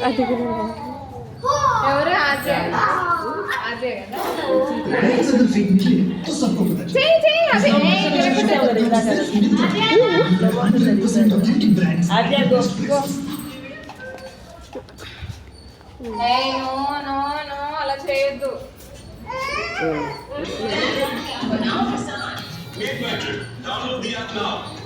అది కూడా ఎవరు ఆజే ఆజే అలా చేయొద్దు. Download the app now.